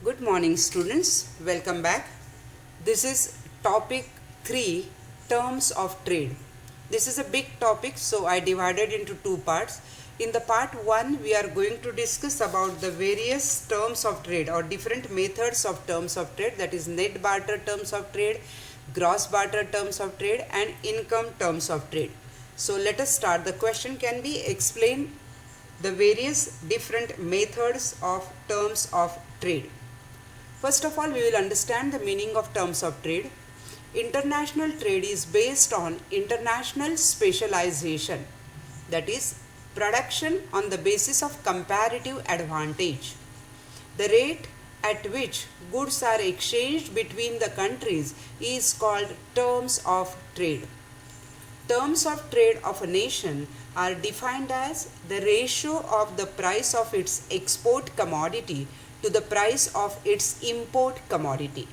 Good morning students, welcome back. This is topic 3, terms of trade. This is a big topic, so I divided into two parts. In the part 1 we are going to discuss about the various terms of trade or different methods of terms of trade, that is net barter terms of trade, gross barter terms of trade and income terms of trade. So let us start. The question can be explain the various different methods of terms of trade. First of all, we will understand the meaning of terms of trade. International trade is based on international specialization, that is, production on the basis of comparative advantage. The rate at which goods are exchanged between the countries is called terms of trade. Terms of trade of a nation are defined as the ratio of the price of its export commodity to the price of its import commodity.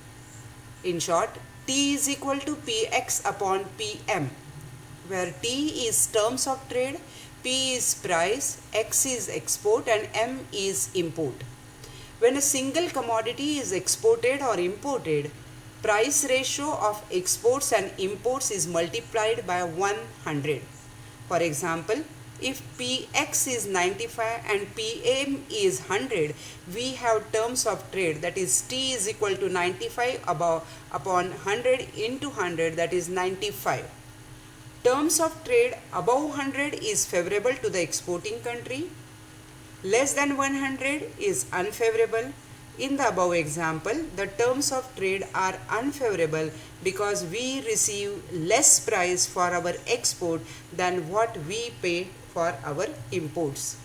In short, T is equal to Px upon Pm, where T is terms of trade, P is price, X is export and M is import. When a single commodity is exported or imported, price ratio of exports and imports is multiplied by 100. For example, if Px is 95 and Pm is 100, we have terms of trade, that is T is equal to 95 upon 100 into 100, that is 95. Terms of trade above 100 is favorable to the exporting country, less than 100 is unfavorable. In the above example, the terms of trade are unfavorable because we receive less price for our export than what we pay for our imports.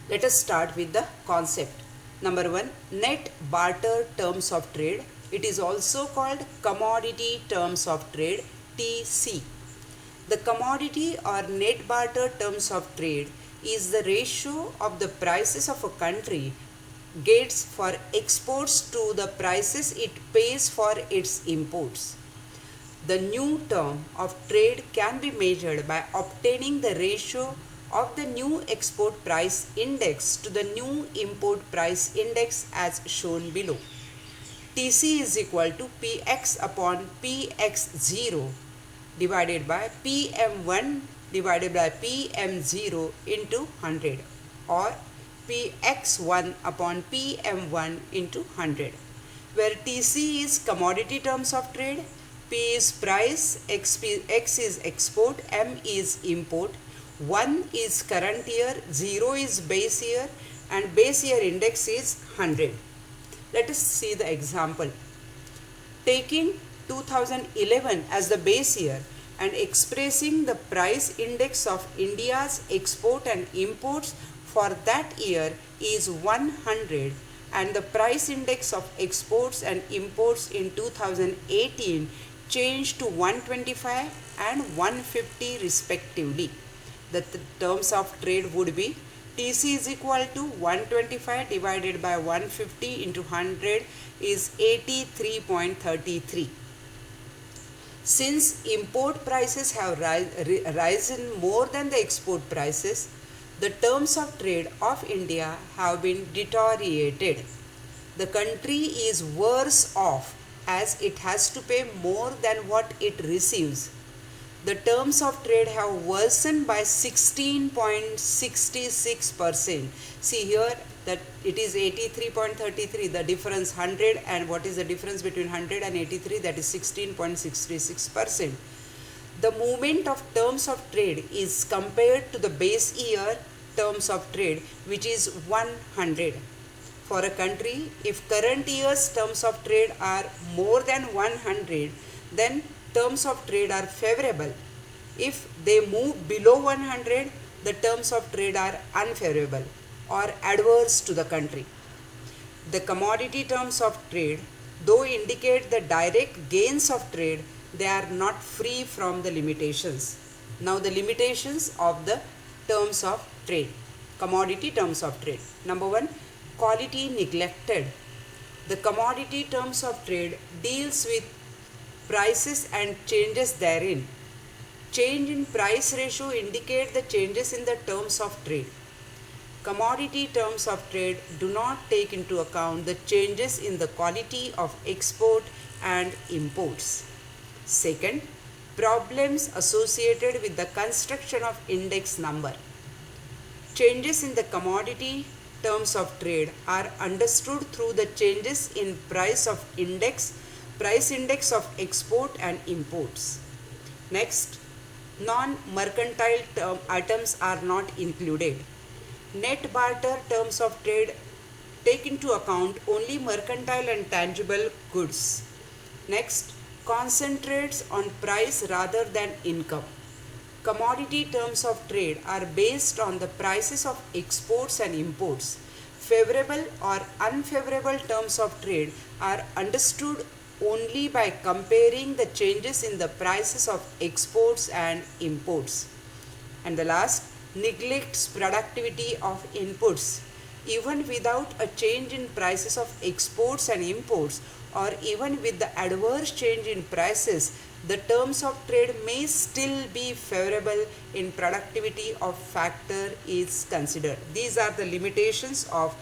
Let us start with the concept. Number 1, net barter terms of trade. It is also called commodity terms of trade, TC. The commodity or net barter terms of trade is the ratio of the prices of a country gets for exports to the prices it pays for its imports. The new term of trade can be measured by obtaining the ratio of the new export price index to the new import price index as shown below. TC is equal to Px upon Px0 divided by Pm1 divided by Pm0 into 100, or Px1 upon Pm1 into 100, where Tc is commodity terms of trade, P is price, X is export, M is import, 1 is current year, 0 is base year and base year index is 100. Let us see the example. Taking 2011 as the base year and expressing the price index of India's export and imports for that year is 100 and the price index of exports and imports in 2018 changed to 125 and 150 respectively. The terms of trade would be TC is equal to 125 divided by 150 into 100 is 83.33. Since import prices have risen more than the export prices, the terms of trade of India have been deteriorated. The country is worse off as it has to pay more than what it receives. The terms of trade have worsened by 16.66%. See here that it is 83.33, the difference 100, and what is the difference between 100 and 83? That is 16.66%. The movement of terms of trade is compared to the base year terms of trade, which is 100. For a country, if current year's terms of trade are more than 100, then terms of trade are favorable. If they move below 100, the terms of trade are unfavorable or adverse to the country. The commodity terms of trade, though indicate the direct gains of trade, they are not free from the limitations. Now the limitations of the terms of trade, commodity terms of trade. Number 1, quality neglected. The commodity terms of trade deals with prices and changes therein. Change in price ratio indicate the changes in the terms of trade. Commodity terms of trade do not take into account the changes in the quality of export and imports. Second, problems associated with the construction of index number. Changes in the commodity terms of trade are understood through the changes in price index of export and imports. Next, non-mercantile items are not included. Net barter terms of trade take into account only mercantile and tangible goods. Next, concentrates on price rather than income. Commodity terms of trade are based on the prices of exports and imports. Favorable or unfavorable terms of trade are understood only by comparing the changes in the prices of exports and imports. And the last, neglects productivity of inputs. Even without a change in prices of exports and imports, or even with the adverse change in prices, the terms of trade may still be favorable in productivity of factor is considered. These are the limitations of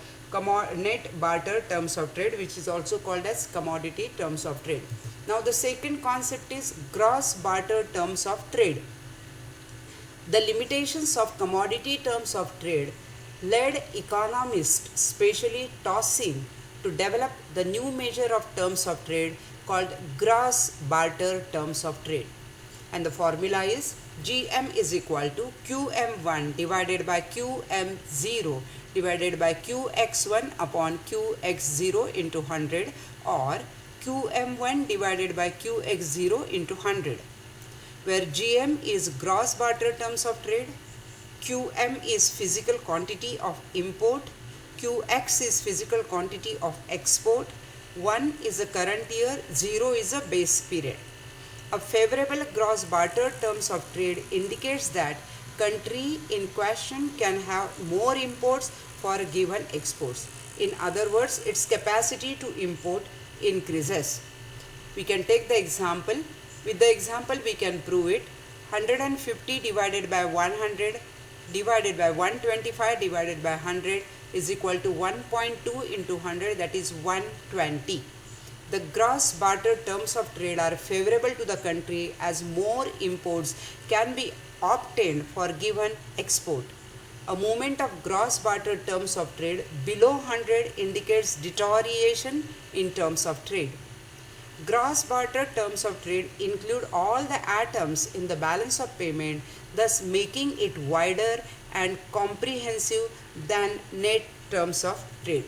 net barter terms of trade, which is also called as commodity terms of trade. Now the second concept is gross barter terms of trade. The limitations of commodity terms of trade led economists, especially Taussig, to develop the new measure of terms of trade called gross barter terms of trade. And the formula is GM is equal to QM1 divided by QM0 divided by QX1 upon QX0 into 100, or QM1 divided by QX0 into 100, where GM is gross barter terms of trade, QM is physical quantity of import, QX is physical quantity of export, 1 is a current year, 0 is a base period. A favorable gross barter terms of trade indicates that country in question can have more imports for a given exports. In other words, its capacity to import increases. We can take the example. With the example we can prove it. 150 divided by 100 divided by 125 divided by 100 is equal to 1.2 into 100, that is 120. The gross barter terms of trade are favorable to the country as more imports can be obtained for given export. A movement of gross barter terms of trade below 100 indicates deterioration in terms of trade. Gross barter terms of trade include all the items in the balance of payment, thus making it wider and comprehensive than net terms of trade.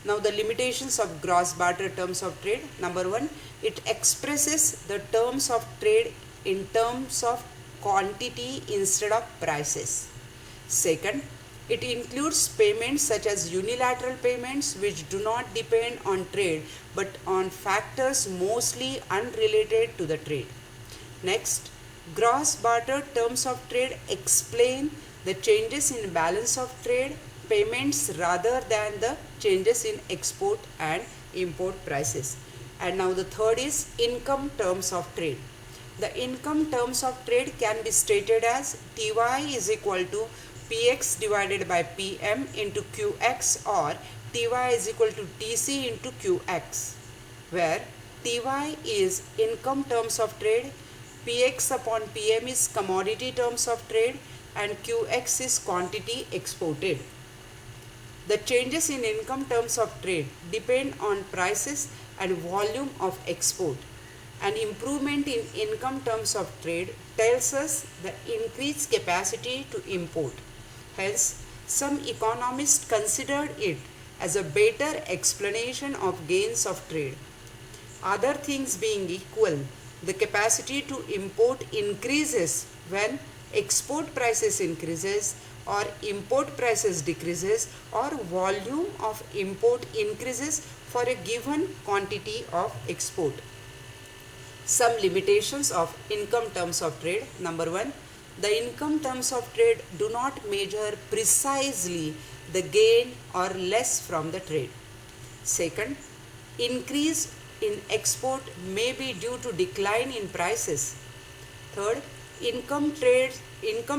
Now the limitations of gross barter terms of trade. Number one, it expresses the terms of trade in terms of quantity instead of prices. Second, it includes payments such as unilateral payments which do not depend on trade but on factors mostly unrelated to the trade. Next, gross barter terms of trade explain the changes in balance of trade payments rather than the changes in export and import prices. And now the third is income terms of trade. The income terms of trade can be stated as Ty is equal to Px divided by Pm into Qx, or Ty is equal to Tc into Qx, where Ty is income terms of trade, Px upon Pm is commodity terms of trade, and Qx is quantity exported. The changes in income terms of trade depend on prices and volume of export. An improvement in income terms of trade tells us the increased capacity to import. Hence, some economists considered it as a better explanation of gains of trade. Other things being equal, the capacity to import increases when export prices increases or import prices decreases or volume of import increases for a given quantity of export. Some limitations of income terms of trade. Number one, the income terms of trade do not measure precisely the gain or less from the trade. Second, increase in export may be due to decline in prices. Third, income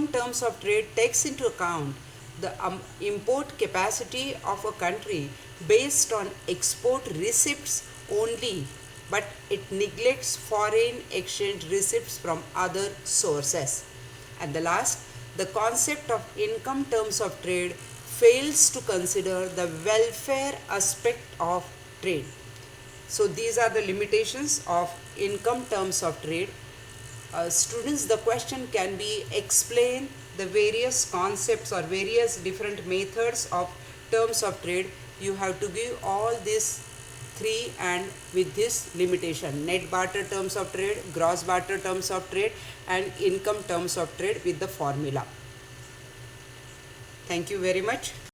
terms of trade takes into account the import capacity of a country based on export receipts only, but it neglects foreign exchange receipts from other sources. And the last, the concept of income terms of trade fails to consider the welfare aspect of trade. So these are the limitations of income terms of trade. Students, the question can be explain the various concepts or various different methods of terms of trade. You have to give all these three and with this limitation: net barter terms of trade, gross barter terms of trade, and income terms of trade with the formula. Thank you very much.